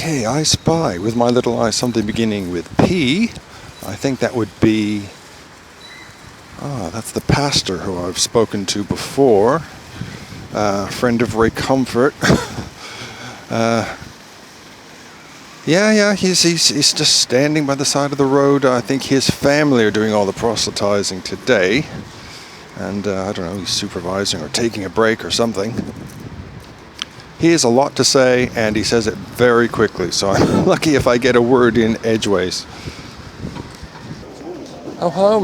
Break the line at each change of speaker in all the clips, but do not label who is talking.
Okay, I spy with my little eye something beginning with P. I think that would be... that's the pastor who I've spoken to before. Friend of Ray Comfort. He's just standing by the side of the road. I think his family are doing all the proselytizing today. And I don't know, he's supervising or taking a break or something. He has a lot to say, and he says it very quickly, so I'm lucky if I get a word in edgeways. Oh, hello,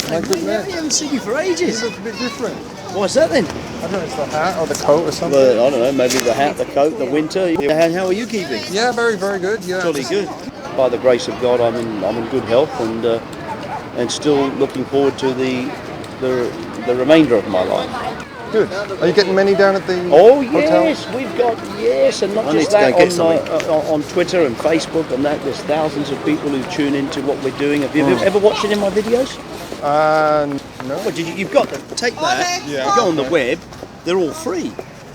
my good man.
I haven't seen you for ages.
You look a bit different.
What's that then?
I don't know, it's the hat or the coat or something.
Well, I don't know, maybe the hat, the coat, the winter. How are you keeping?
Yeah, very, very good. Yeah,
Jolly good. By the grace of God, I'm in good health and still looking forward to the remainder of my life.
Good. Are you getting many down at the
hotel?
Yes,
we've got, and not just that, on Twitter and Facebook and that, there's thousands of people who tune into what we're doing. Have you ever watched any of my videos?
No.
Well, you've got to take that, go on the web, they're all free.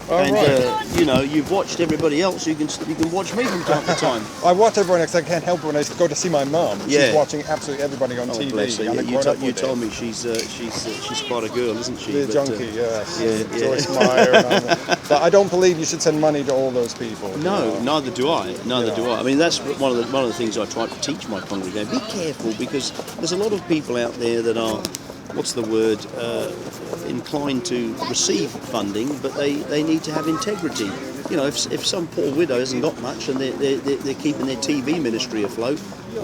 You've watched everybody else, you can watch me from time to time.
I watch everyone because I can't help it when I go to see my mum.
Yeah.
She's watching absolutely everybody on TV.
Bless her. You told me she's quite a girl, isn't she?
The junkie, yes.
Yeah.
Joyce Meyer and all that. But I don't believe you should send money to all those people.
No, neither do I. Do I. I mean, that's one of the things I try to teach my congregation. Be careful, because there's a lot of people out there that are, inclined to receive funding, but they need to have integrity. If some poor widow hasn't got much and they're keeping their TV ministry afloat,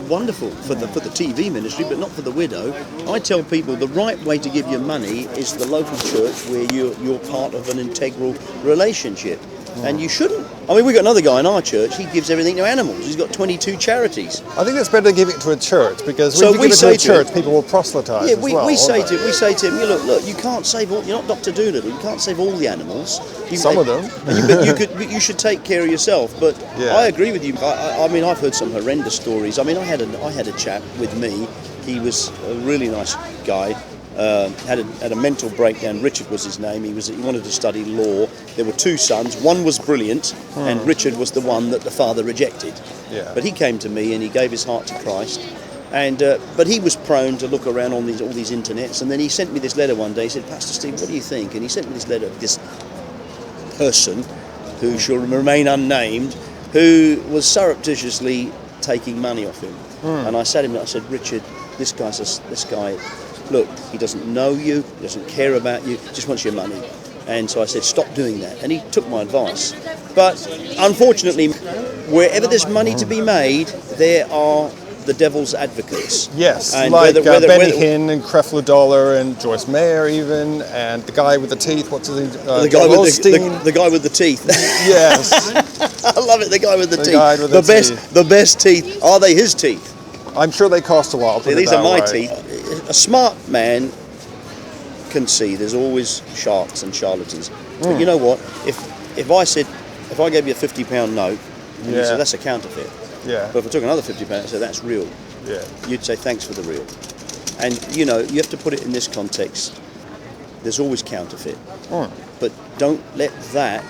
wonderful for the TV ministry, but not for the widow. I tell people the right way to give your money is the local church where you're part of an integral relationship. And you shouldn't. I mean, we've got another guy in our church, he gives everything to animals. He's got 22 charities.
I think it's better to give it to a church, because when you give it to a church, people will proselytize as well.
We say to him, look, you can't save all, you're not Dr. Doolittle, you can't save all the animals.
Some of them.
But you should take care of yourself. But I agree with you. I mean, I've heard some horrendous stories. I mean, I had a chap with me. He was a really nice guy. Had a mental breakdown. Richard was his name. He wanted to study law. There were two sons. One was brilliant, and Richard was the one that the father rejected.
Yeah.
But he came to me and he gave his heart to Christ. And but he was prone to look around on all these internets. And then he sent me this letter one day. He said, "Pastor Steve, what do you think?" And he sent me this letter of this person who shall remain unnamed, who was surreptitiously taking money off him. And I said to him, I said, "Richard, this guy. Look, he doesn't know you, he doesn't care about you, just wants your money." And so I said, "Stop doing that." And he took my advice. But unfortunately, wherever there's money to be made, there are the devil's advocates.
Yes,
and
like Benny Hinn and Creflo Dollar and Joyce Meyer even, and the guy with the teeth, what's his name?
The guy with the teeth.
Yes.
I love it, the guy with the teeth.
Guy with
the best teeth. Are they his teeth?
I'm sure they cost a while.
These are my teeth. A smart man can see there's always sharks and charlatans. But you know what? If I gave you a £50 note, and you said that's a counterfeit.
Yeah.
But if I took another £50 and said that's real, you'd say thanks for the real. And you have to put it in this context. There's always counterfeit. But don't let that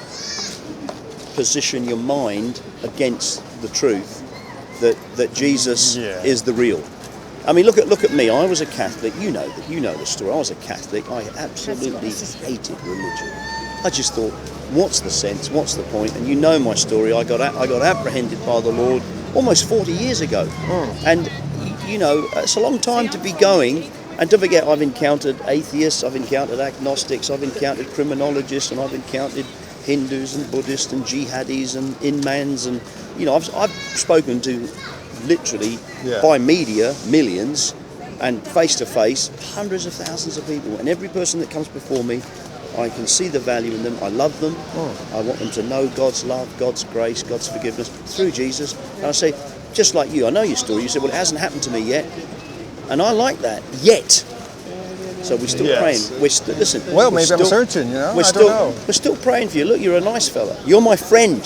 position your mind against the truth that Jesus is the real. I mean, look at me. I was a Catholic. You know the story. I was a Catholic. I absolutely hated religion. I just thought, what's the sense? What's the point? And you know my story. I got apprehended by the Lord almost 40 years ago. And it's a long time to be going. And don't forget, I've encountered atheists, I've encountered agnostics, I've encountered criminologists, and I've encountered Hindus and Buddhists and jihadis and Inmans, and I've spoken to literally by media millions, and face to face hundreds of thousands of people, and every person that comes before me, I can see the value in them. I love them. I want them to know God's love, God's grace, God's forgiveness through Jesus. And I say, just like you, I know your story. You said, well, it hasn't happened to me yet, and I like that. Yet. So we're still praying.
Well, maybe I'm searching. I don't know.
We're still praying for you. Look, you're a nice fella. You're my friend.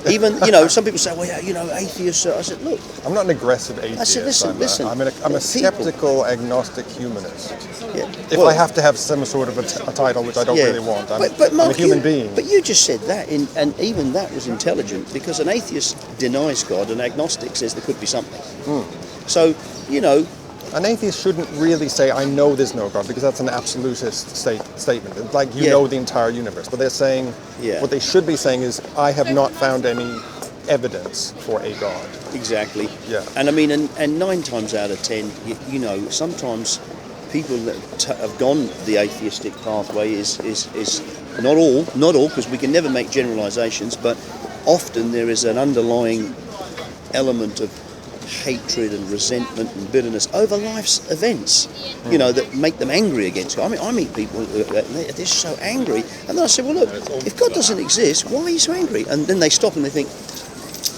Even, some people say, well, yeah, atheists. I said, look.
I'm not an aggressive atheist.
I said, listen.
I'm a skeptical, agnostic humanist.
Yeah.
If I have to have some sort of a title, which I don't really want, I'm a human being.
But you just said that, and even that was intelligent, because an atheist denies God, an agnostic says there could be something. So,
an atheist shouldn't really say, I know there's no God, because that's an absolutist statement. It's like you know the entire universe. But they're saying, what they should be saying is, I have not found any evidence for a God.
Exactly.
Yeah.
And I mean, and 9 times out of 10, sometimes people that have gone the atheistic pathway is not all, because we can never make generalizations, but often there is an underlying element of hatred and resentment and bitterness over life's events, that make them angry against God. I mean, I meet people they're just so angry, and then I say, well, look, if God doesn't exist, why are you so angry? And then they stop and they think,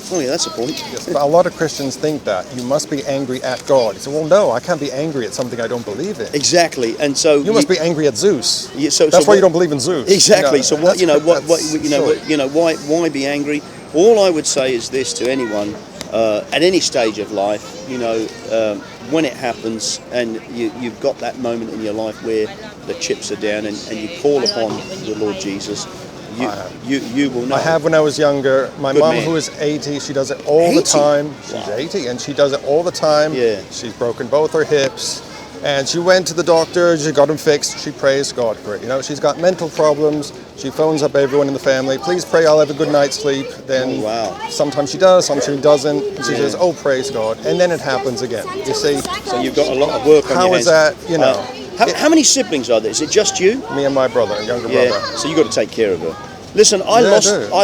oh yeah, that's a point.
Yes, but a lot of Christians think that you must be angry at God. You say, well, no, I can't be angry at something I don't believe in.
Exactly, and so
you must be angry at Zeus.
So
that's why you don't believe in Zeus.
Exactly. So why be angry? All I would say is this to anyone. At any stage of life, when it happens and you've got that moment in your life where the chips are down and you call upon the Lord Jesus, you will know.
I have when I was younger. My mum, who is 80, she does it all the time. She's 80 and she does it all the time.
Yeah.
She's broken both her hips. And she went to the doctor, she got them fixed, she praised God for it. She's got mental problems, she phones up everyone in the family, please pray I'll have a good night's sleep. Then sometimes she does, sometimes she doesn't. And she says, oh, praise God. And then it happens again. You see?
So you've got a lot of work on your hands.
How is that,
How many siblings are there? Is it just you?
Me and my brother, younger brother.
So you've got to take care of her. Listen, I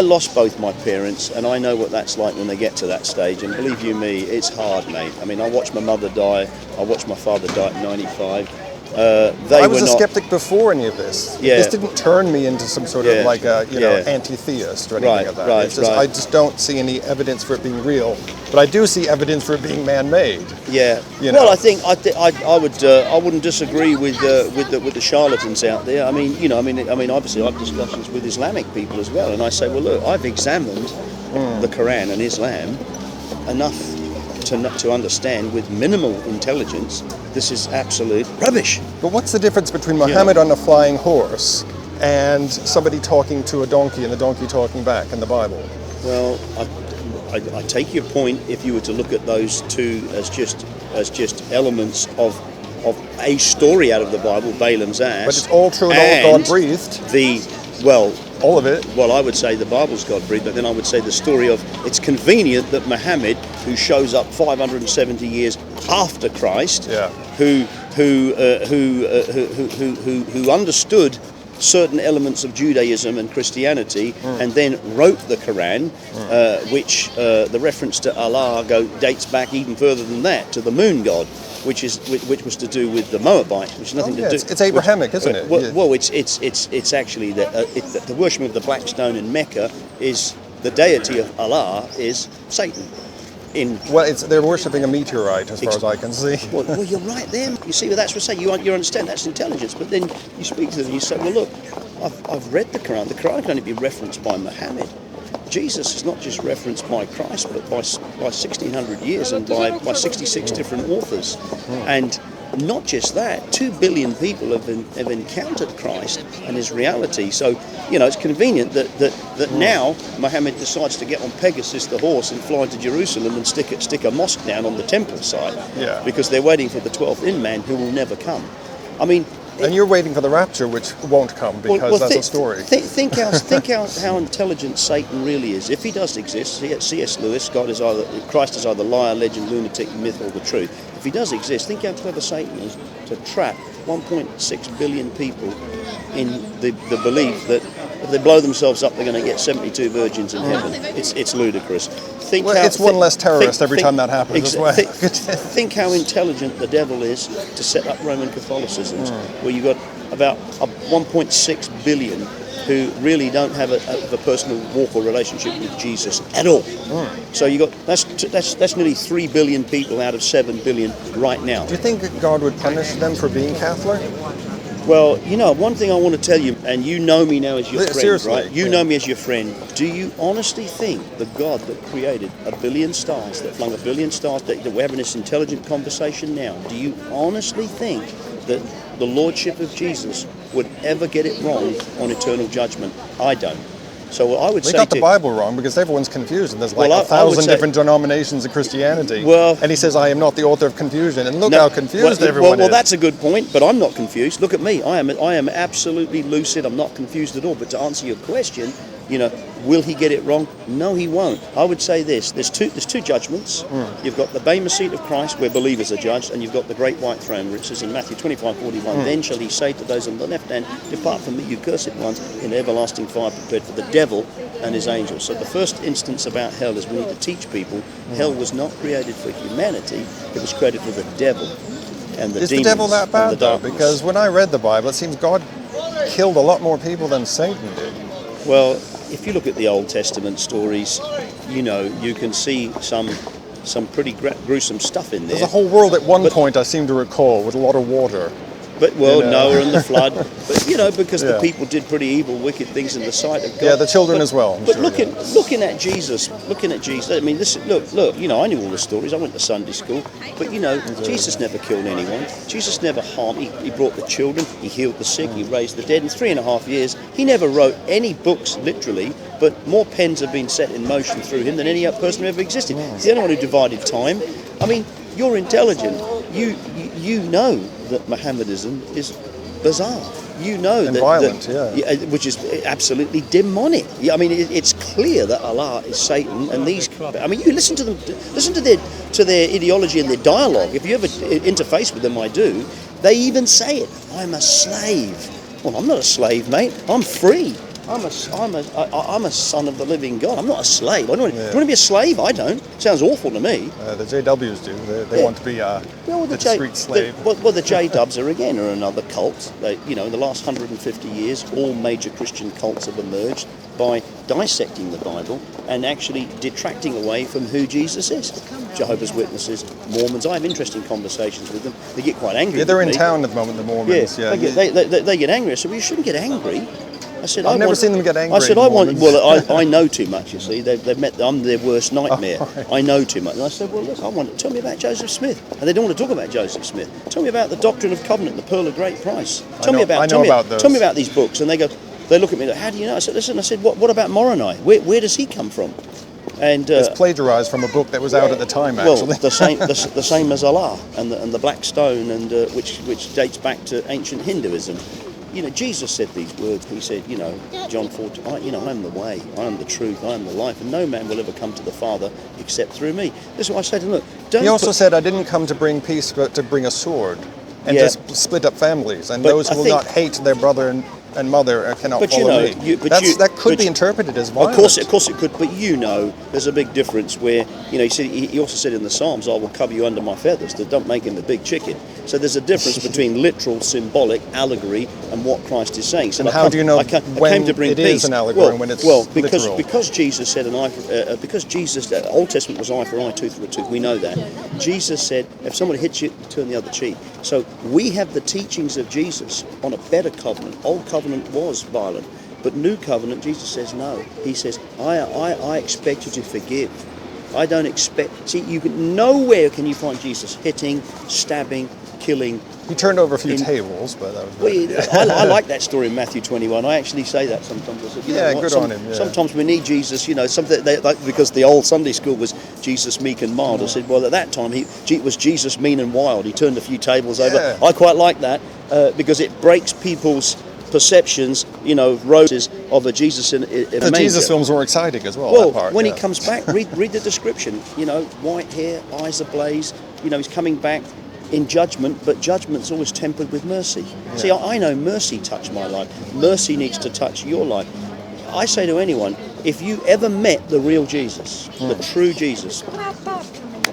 lost both my parents, and I know what that's like when they get to that stage. And believe you me, it's hard, mate. I mean, I watched my mother die. I watched my father die at 95.
I was a skeptic before any of this.
Yeah.
This didn't turn me into some sort of anti-theist or anything like that. I just don't see any evidence for it being real, but I do see evidence for it being man-made.
Yeah. Well, I think I wouldn't disagree with the charlatans out there. I mean, obviously I have discussions with Islamic people as well, and I say, well, look, I've examined the Quran and Islam enough to understand with minimal intelligence this is absolute rubbish.
But what's the difference between Muhammad on a flying horse and somebody talking to a donkey and the donkey talking back in the Bible?
Well, I take your point if you were to look at those two as just elements of a story out of the Bible, Balaam's ass.
But it's all true and all God-breathed. All of it.
Well, I would say the Bible's God-breathed, but then I would say the story of it's convenient that Muhammad, who shows up 570 years after Christ, who understood certain elements of Judaism and Christianity, and then wrote the Quran, which the reference to Allah dates back even further than that, to the moon god, which was to do with the Moabites, which is nothing to do.
It's Abrahamic, isn't it?
Well, it's actually the worship of the black stone in Mecca is the deity of Allah is Satan.
They're worshipping a meteorite, as far as I can see.
Well, you're right there. You see, well, that's what I say. You understand that's intelligence. But then you speak to them and you say, well, look, I've read the Quran. The Quran can only be referenced by Muhammad. Jesus is not just referenced by Christ, but by 1,600 years and by 66 different authors. And not just that, 2 billion people have encountered Christ and his reality. So, it's convenient that now Muhammad decides to get on Pegasus, the horse, and fly to Jerusalem and stick a mosque down on the temple site.
Yeah.
Because they're waiting for the 12th in-man who will never come. I mean...
And you're waiting for the rapture, which won't come because that's a story.
Think how intelligent Satan really is. If he does exist, C.S. Lewis, Christ is either liar, legend, lunatic, myth, or the truth. If he does exist, think how clever Satan is to trap 1.6 billion people in the belief that if they blow themselves up, they're going to get 72 virgins in heaven. It's ludicrous.
It's one less terrorist every time that happens as well.
Think how intelligent the devil is to set up Roman Catholicism, where you've got about 1.6 billion who really don't have a personal walk or relationship with Jesus at all. So you got that's nearly 3 billion people out of 7 billion right now.
Do you think God would punish them for being Catholic?
Well, one thing I want to tell you, and you know me now as your friend,
Seriously,
right? You know me as your friend. Do you honestly think the God that created a billion stars, that flung a billion stars, that we're having this intelligent conversation now, do you honestly think that the Lordship of Jesus would ever get it wrong on eternal judgment? I don't. So I would say...
They got the Bible wrong because everyone's confused. And there's like
Well, I would
1,000
say-
different denominations of Christianity.
Well-
and he says, I am not the author of confusion. And look
No,
how confused everyone
well,
is.
that's a good point, but I'm not confused. Look at me. I am absolutely lucid. I'm not confused at all. But to answer your question, will he get it wrong? No, he won't. I would say this. There's two judgments. You've got the Bema seat of Christ, where believers are judged, and you've got the great white throne, which says in Matthew 25:41, then shall he say to those on the left hand, depart from me, you cursed ones, in everlasting fire prepared for the devil and his angels. So the first instance about hell is we need to teach people hell was not created for humanity, it was created for the devil and the demons.
Is the devil that
and
bad,
the
though?
darkness.
Because when I read the Bible, it seems God killed a lot more people than Satan did.
Well, if you look at the Old Testament stories, you can see some pretty gruesome stuff in there.
There's a whole world at one point, I seem to recall, with a lot of water.
But Noah and the flood. But because the people did pretty evil, wicked things in the sight of God.
Yeah, the children as well.
But looking at Jesus. I mean, look. I knew all the stories. I went to Sunday school. But Jesus never killed anyone. Jesus never harmed. He brought the children. He healed the sick. He raised the dead. In 3.5 years, he never wrote any books, literally. But more pens have been set in motion through him than any other person who ever existed. He's the only one who divided time. I mean, you're intelligent. You know that Mohammedanism is bizarre. You know
and
that
violent,
which is absolutely demonic. I mean, it's clear that Allah is Satan, and these. I mean, you listen to them, listen to their ideology and their dialogue. If you ever interface with them, I do. They even say it. I'm a slave. Well, I'm not a slave, mate. I'm free. I'm a son of the living God. I'm not a slave. Do you want to be a slave? I don't. Sounds awful to me.
The JWs do. They want to be the street slave.
The J-Dubs are another cult. In the last 150 years, all major Christian cults have emerged by dissecting the Bible and actually detracting away from who Jesus is. Jehovah's Witnesses, Mormons. I have interesting conversations with them. They get quite angry.
Yeah, they're
with
in
me.
town at the moment, the Mormons. Yeah,
they get angry. I said, well, you shouldn't get angry. I said,
I've never seen them get angry.
I said, I know too much, you see. They've met, I'm their worst nightmare.
Oh, right.
I know too much. And I said, well, look, tell me about Joseph Smith. And they don't want to talk about Joseph Smith. Tell me about the Doctrine of Covenant, the Pearl of Great Price. Tell me about these books. And they look at me like, how do you know? I said, listen, what about Moroni? Where does he come from? And
it's plagiarized from a book that was out at the time, actually.
Well, the same as Allah and the Black Stone, and which dates back to ancient Hinduism. Jesus said these words. He said, John 14, I am the way, I am the truth, I am the life, and no man will ever come to the Father except through me. This is what I said to him, look,
He also said, I didn't come to bring peace, but to bring a sword, and just split up families, and those who will not hate their brother and mother cannot follow me. That could be interpreted as violence.
Of course it could, but there's a big difference where, he also said in the Psalms, I will cover you under my feathers, that don't make him a big chicken. So there's a difference between literal, symbolic, allegory, and what Christ is saying. So
and how do you know when
to bring
it
peace.
is an allegory and when it's literal?
Because Jesus said the Old Testament was eye for eye, tooth for a tooth. We know that. Jesus said, if somebody hits you, turn the other cheek. So we have the teachings of Jesus on a better covenant. Old covenant was violent, but new covenant, Jesus says no. He says, I expect you to forgive. I don't expect. See, nowhere can you find Jesus hitting, stabbing, killing.
He turned over a few tables, but that was
I like that story in Matthew 21. I actually say that sometimes. I said,
good on him. Yeah.
Sometimes we need Jesus, something because the old Sunday school was Jesus meek and mild. I said, well, at that time it was Jesus mean and wild. He turned a few tables over. I quite like that because it breaks people's perceptions, roses of a Jesus in a
the
manger.
Jesus films were exciting as well.
Well,
that part,
when he comes back, read the description. White hair, eyes ablaze. He's coming back in judgment, but judgment's always tempered with mercy. Yeah. See, I know mercy touched my life. Mercy needs to touch your life. I say to anyone, if you ever met the real Jesus, the true Jesus,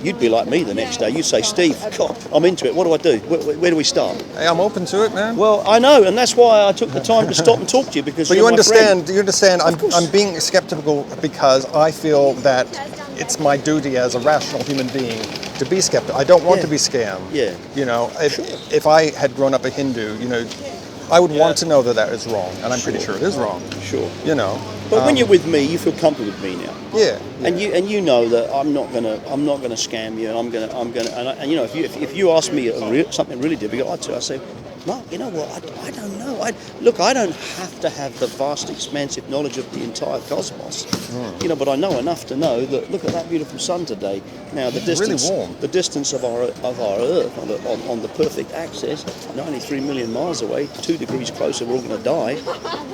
you'd be like me the next day. You'd say, Steve, God, I'm into it. What do I do? Where do we start?
Hey, I'm open to it, man.
Well, I know, and that's why I took the time to stop and talk to you, because
but
you're
you understand.
my friend.
You understand. I'm being skeptical because I feel that it's my duty as a rational human being to be skeptical. I don't want to be scammed.
Yeah.
If I had grown up a Hindu, I would want to know that that is wrong, and I'm pretty sure it is wrong.
Sure.
You know.
But when you're with me, you feel comfortable with me now.
Yeah.
And you know that I'm not gonna scam you, and I'm gonna and you know, if you ask me something really difficult, I say, Mark, you know what? I don't know. I don't have to have the vast, expansive knowledge of the entire cosmos. You know, but I know enough to know that. Look at that beautiful sun today. Now the distance,
really warm.
the distance of our Earth on the perfect axis, 93 million miles away. 2 degrees closer, we're all going to die.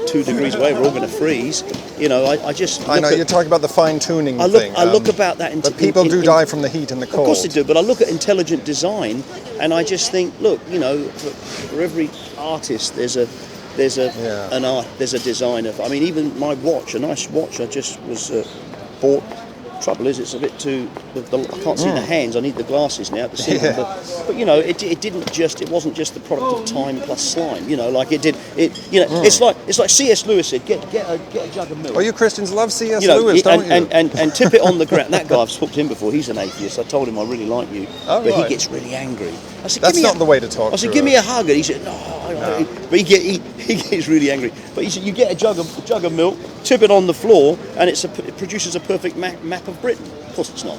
2 degrees away, we're all going to freeze. You know, I know
you're talking about the fine tuning thing.
I look about that.
But people do die from the heat and the cold.
Of course they do. But I look at intelligent design, and I just think, look, you know, for every artist, there's a designer. I mean, even my watch, a nice watch, I just was bought. Trouble is, it's a bit too. I can't see the hands. I need the glasses now to see them. But you know, it wasn't just the product of time plus slime. You know, like it did. It's like C.S. Lewis said, get a jug of milk.
Oh, you Christians love C.S. Lewis, don't you?
And tip it on the ground. That guy, I've spoken to him before. He's an atheist. I told him I really like you, but he gets really angry. I said,
that's not the way to talk.
I said, give me a hug, and he said, no. But he gets really angry. But he said, you get a jug of milk, tip it on the floor, and it produces a perfect map of Britain. Of course, it's not.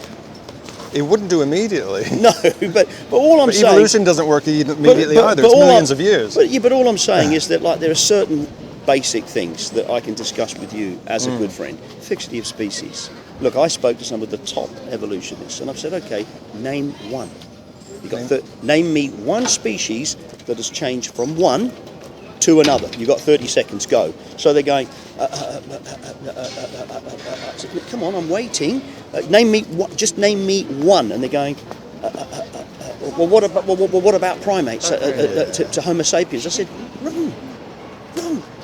It wouldn't do immediately.
No, but all I'm saying,
evolution doesn't work immediately either. It's millions of years.
But all I'm saying is that, like, there are certain basic things that I can discuss with you as a good friend. Fixity of species. Look, I spoke to some of the top evolutionists, and I've said, okay, name one. Name me one species that has changed from one to another. You've got 30 seconds, go. So they're going, come on, I'm waiting. Just name me one. And they're going, well, what about primates to Homo sapiens? I said, wrong.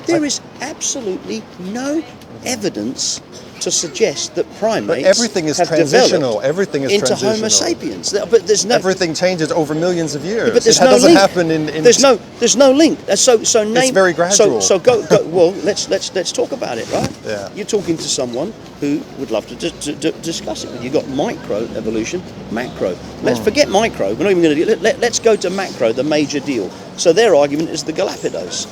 There is absolutely no evidence to suggest that primates
everything is
have
transitional.
developed
Everything is
into
transitional.
Homo sapiens. But there's no.
Everything changes over millions of years.
But there's
that
no
doesn't
link.
happen in.
There's no link. So name.
It's very gradual.
So go. Well, let's talk about it, right?
Yeah.
You're talking to someone who would love to discuss it with you. You've got micro evolution, macro. Let's forget micro. We're not even going to do it. Let's go to macro, the major deal. So their argument is the Galapagos.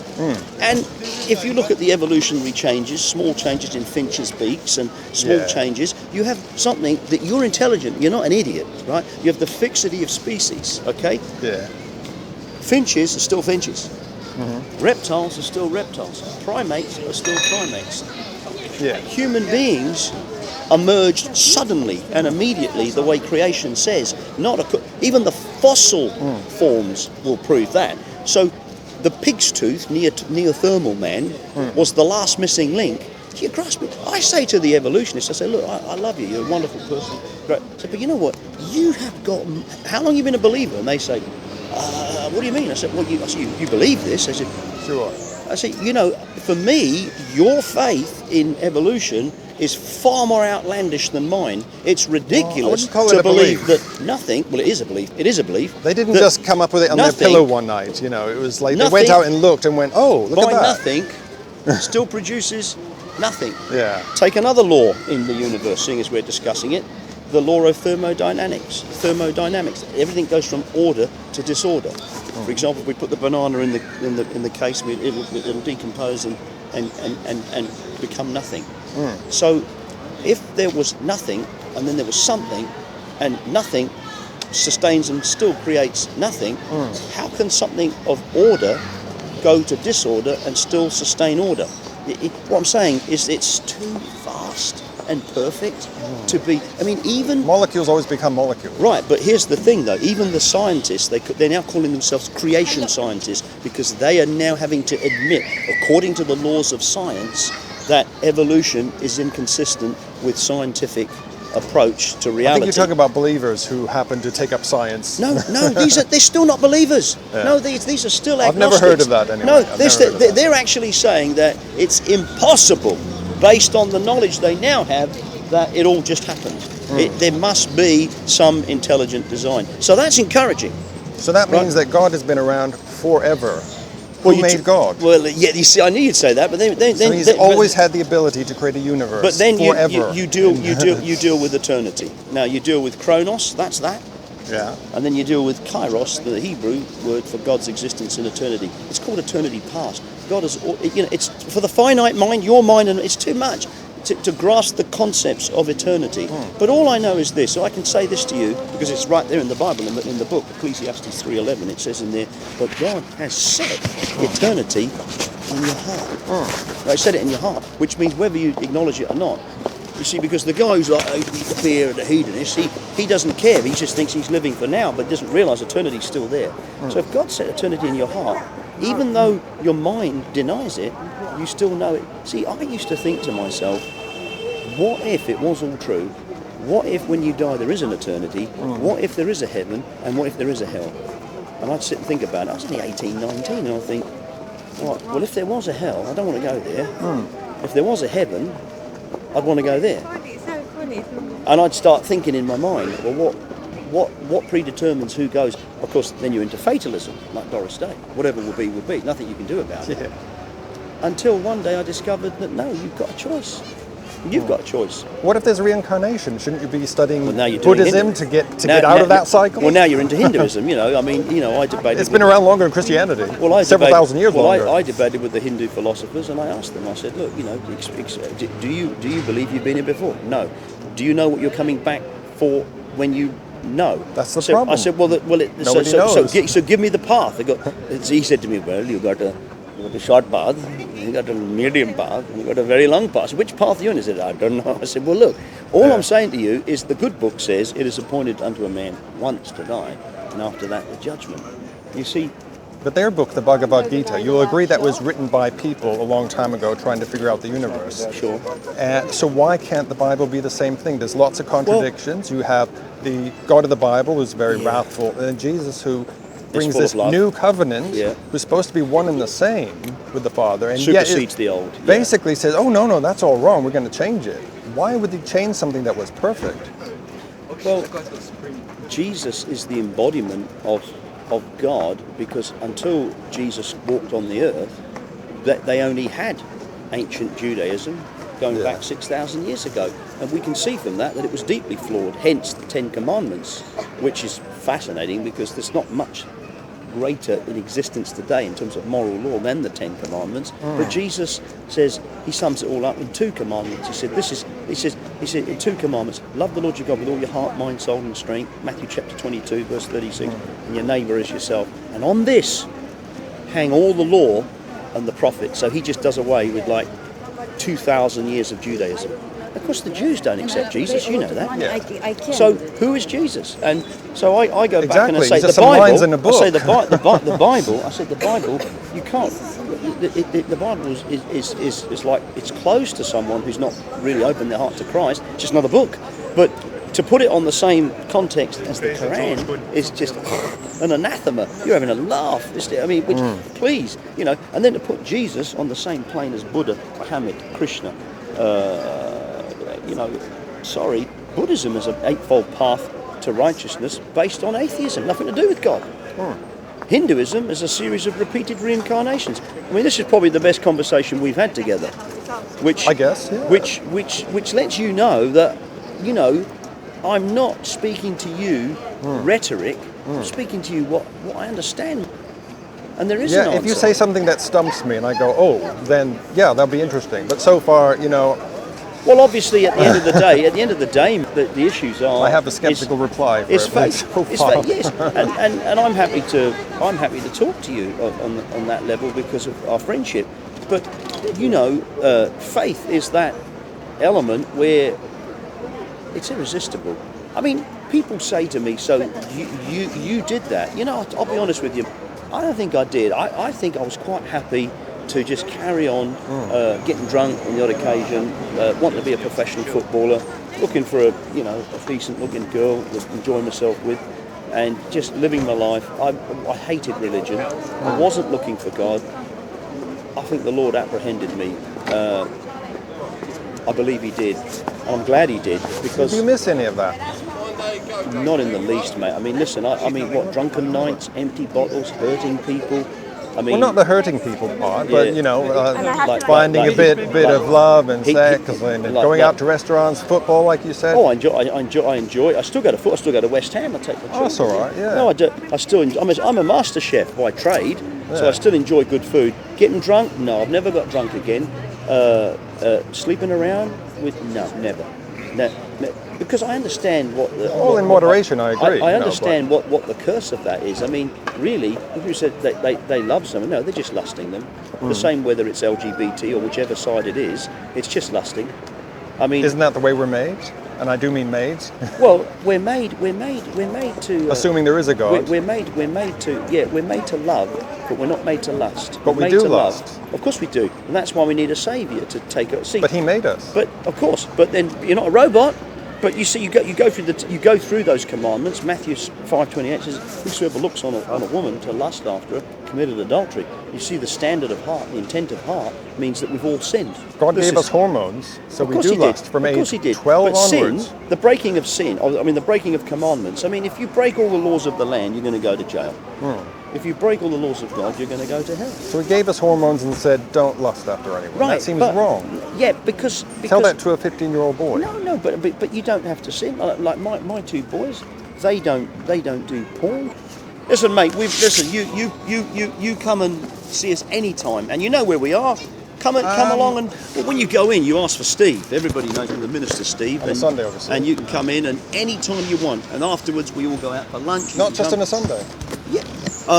And if you look at the evolutionary changes, small changes in finches' beaks and small changes, you have something that you're intelligent. You're not an idiot, right? You have the fixity of species, okay?
Yeah.
Finches are still finches. Reptiles are still reptiles. Primates are still primates.
Yeah.
Human beings emerged suddenly and immediately, the way creation says. Even the fossil forms will prove that. So the pig's tooth, neothermal man, was the last missing link. Do you grasp me? I say to the evolutionists, I say, look, I love you, you're a wonderful person. Great. I say, but you know what? You have got... How long have you been a believer? And they say, what do you mean? I said, well, you believe this? I said,
sure.
I said, you know, for me, your faith in evolution is far more outlandish than mine. It's ridiculous to believe that nothing... Well, it is a belief. It is a belief.
They didn't just come up with it on their pillow one night. You know, it was like they went out and looked and went, oh, look at that.
Nothing still produces nothing.
Yeah.
Take another law in the universe, seeing as we're discussing it, the law of thermodynamics. Everything goes from order to disorder. For example, if we put the banana in the case, it'll decompose and become nothing. So, if there was nothing and then there was something, and nothing sustains and still creates nothing, how can something of order go to disorder and still sustain order? What I'm saying is it's too vast and perfect to be... I mean, even...
Molecules always become molecules.
Right, but here's the thing, though. Even the scientists, they're now calling themselves creation scientists because they are now having to admit, according to the laws of science, that evolution is inconsistent with scientific approach to reality.
I think you're talking about believers who happen to take up science.
No, they're still not believers. Yeah. No, these are still agnostics.
I've never heard of that anyway.
No, they're actually saying that it's impossible, based on the knowledge they now have, that it all just happened. There must be some intelligent design. So that's encouraging.
So that means that God has been around forever. Who made God?
Well, yeah, you see, I knew you'd say that, but then
so he's always had the ability to create a universe.
But then
forever.
you deal with eternity. Now you deal with Chronos. That's that. Yeah. And then you deal with kairos, the Hebrew word for God's existence in eternity. It's called eternity past. God is, it's for the finite mind, your mind, and it's too much to grasp the concepts of eternity. But all I know is this, so I can say this to you, because it's right there in the Bible, in the book, Ecclesiastes 3:11, it says in there, but God has set eternity in your heart. Right, set it in your heart, which means whether you acknowledge it or not. You see, because the guy who's like the fear and the hedonist, he doesn't care. He just thinks he's living for now, but doesn't realise eternity's still there. So if God set eternity in your heart, even though your mind denies it, you still know it. See, I used to think to myself, what if it was all true? What if when you die there is an eternity? What if there is a heaven? And what if there is a hell? And I'd sit and think about it. I was only 18, 19, and I'd think, well, if there was a hell, I don't want to go there. If there was a heaven, I'd want to go there. And I'd start thinking in my mind, well, what predetermines who goes? Of course, then you're into fatalism, like Doris Day. Whatever will be, will be. Nothing you can do about it. Until one day I discovered that no, you've got a choice. You've got a choice.
What if there's reincarnation? Shouldn't you be studying
Buddhism
to get out of that cycle?
Well, now you're into Hinduism. I debated.
It's been around longer than Christianity. Several thousand years longer.
I debated with the Hindu philosophers, and I asked them. I said, look, do you believe you've been here before? No. Do you know what you're coming back for when you know?
That's the problem.
I said, nobody knows. So give me the path. He said to me, well, you got a short path, you got a medium path, you got a very long path. So which path are you in? He said, I don't know. I said, well, look, all I'm saying to you is the good book says it is appointed unto a man once to die, and after that the judgment. You see.
But their book, the Bhagavad Gita, you'll agree that was written by people a long time ago trying to figure out the universe.
Sure.
So why can't the Bible be the same thing? There's lots of contradictions. You have the God of the Bible who's very wrathful, and then Jesus who brings this new covenant, who's supposed to be one and the same with the Father, and
supersedes the old.
Basically says, oh no, that's all wrong. We're going to change it. Why would he change something that was perfect?
Well, Jesus is the embodiment of God, because until Jesus walked on the earth, that they only had ancient Judaism going back 6,000 years ago, and we can see from that it was deeply flawed. Hence the Ten Commandments, which is fascinating because there's not much greater in existence today in terms of moral law than the Ten Commandments. But Jesus says, he sums it all up in two commandments. He said in two commandments, love the Lord your God with all your heart, mind, soul and strength, Matthew chapter 22 verse 36, and your neighbour as yourself, and on this hang all the law and the prophets. So he just does away with like 2,000 years of Judaism. Of course, the Jews don't accept Jesus. You know that.
I can.
So, who is Jesus? And so I go back and I say
the
Bible.
Lines in the book.
I say the Bible. I said the Bible. You can't. The Bible is like, it's closed to someone who's not really opened their heart to Christ. It's just another book. But to put it on the same context as the Quran is just an anathema. You're having a laugh. Please, And then to put Jesus on the same plane as Buddha, Muhammad, Krishna. Buddhism is an eightfold path to righteousness based on atheism, nothing to do with God. Hinduism is a series of repeated reincarnations. I mean, this is probably the best conversation we've had together, which
I guess,
which lets you know that, I'm not speaking to you rhetoric. I'm speaking to you what I understand. And there is an answer.
If you say something that stumps me and I go, then that'll be interesting. But so far,
Well, obviously, at the end of the day, the issues are.
I have a skeptical reply.
It's faith. It's faith. Yes, and I'm happy to talk to you on that level because of our friendship. But faith is that element where it's irresistible. I mean, people say to me, "So you did that?" I'll be honest with you. I don't think I did. I think I was quite happy to just carry on getting drunk on the odd occasion, wanting to be a professional footballer, looking for a decent-looking girl to enjoy myself with, and just living my life. I hated religion. I wasn't looking for God. I think the Lord apprehended me. I believe He did. And I'm glad He did, because...
Do you miss any of that?
Not in the least, mate. I mean, listen, what, drunken nights, empty bottles, hurting people, I mean,
well, not the hurting people part, but you know,
Like-
finding
like-
a bit
like-
of love and
he-
sex,
he-
and
like-
going
like-
out to restaurants, football, like you said.
Oh, I enjoy. I still go to football. I still go to West Ham. I take my children.
Oh, that's all right. Yeah.
No, I do. I still. I'm a master chef by trade, so I still enjoy good food. Getting drunk? No, I've never got drunk again. Sleeping around with? No, never. No, because I understand what.
All in moderation, I agree.
I understand what the curse of that is. I mean, really, if you said they love someone, no, they're just lusting them. The same whether it's LGBT or whichever side it is, it's just lusting. I mean,
isn't that the way we're made? And I do mean made.
Well, we're made to.
Assuming there is a God.
We're made to love, but we're not made to lust.
But we do lust.
Of course we do, and that's why we need a saviour to take us. See,
But He made us.
but of course, but then you're not a robot. But you see, you go through those commandments. Matthew 5:28 says, "Whosoever looks on a woman to lust after her committed adultery." You see, the standard of heart, the intent of heart, means that we've all sinned.
God gave us hormones, so we do lust from
Of course
age
He did.
12
but
onwards.
sin, the breaking of sin, the breaking of commandments. I mean, if you break all the laws of the land, you're going to go to jail. If you break all the laws of God, you're going to go to hell.
So He gave us hormones and said, don't lust after anyone.
Right,
That seems
but-
wrong.
Yeah, because
Tell that to a 15-year-old boy.
No, but you don't have to sin. Like my two boys, they don't do porn. Listen, mate, you come and see us anytime, and you know where we are. Come along, and when you go in, you ask for Steve. Everybody knows I'm the minister, Steve.
On a Sunday, obviously.
And you can come in, and any time you want. And afterwards, we all go out for lunch.
Not just on a Sunday.
Yeah.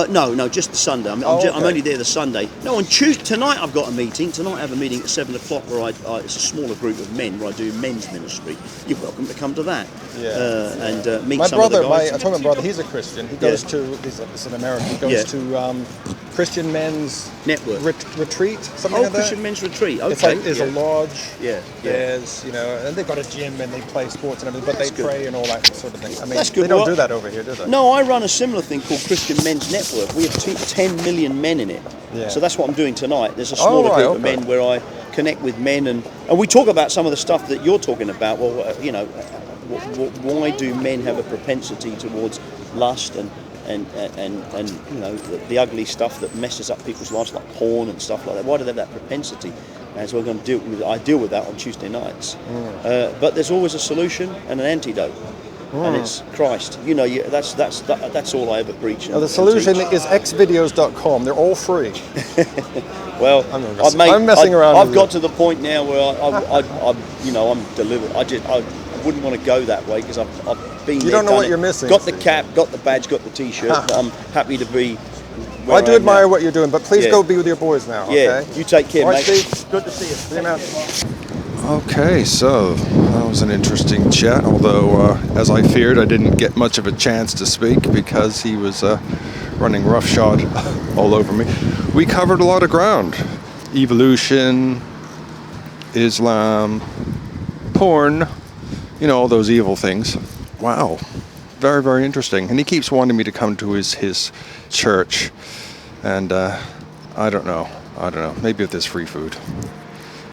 No, just the Sunday. I'm
okay.
only there the Sunday. No, on Tuesday tonight I've got a meeting. Tonight I have a meeting at 7 o'clock where it's a smaller group of men where I do men's ministry. You're welcome to come to that.
Yeah.
And meet
My
some
brother,
of the guys.
I told my brother, he's a Christian. He goes to, he's an American, he goes to Christian Men's
Network.
Retreat, something like that.
Christian Men's Retreat. Okay.
It's like there's a lodge.
Yeah.
There's and they've got a gym and they play sports and everything, but
That's
they
good.
pray and all that sort of thing. I mean,
That's good.
they don't
Well,
do that over here, do they?
No, I run a similar thing called Christian Men's Network. We have 10 million men in it.
Yeah.
So that's what I'm doing tonight. There's a smaller group of men where I connect with men and we talk about some of the stuff that you're talking about. Well, why do men have a propensity towards lust and the ugly stuff that messes up people's lives, like porn and stuff like that? Why do they have that propensity? And so we're going to I deal with that on Tuesday nights. But there's always a solution and an antidote. And it's Christ. That's all I ever preach.
The solution is xvideos.com. They're all free.
Well,
I'm messing around.
I've got to the point now where I'm delivered. I wouldn't want to go that way because I've been.
You don't know what you're missing.
Got the cap, got the badge, got the T-shirt. But I'm happy to be.
Well, I do admire what you're doing, but please go be with your boys now.
Yeah,
okay?
you take care,
all right,
mate.
Steve. Good to see you. See you, man.
Okay, so that was an interesting chat, although as I feared, I didn't get much of a chance to speak because he was running roughshod all over me. We covered a lot of ground. Evolution, Islam, porn, all those evil things. Wow, very, very interesting. And he keeps wanting me to come to his church, and I don't know, maybe if there's free food.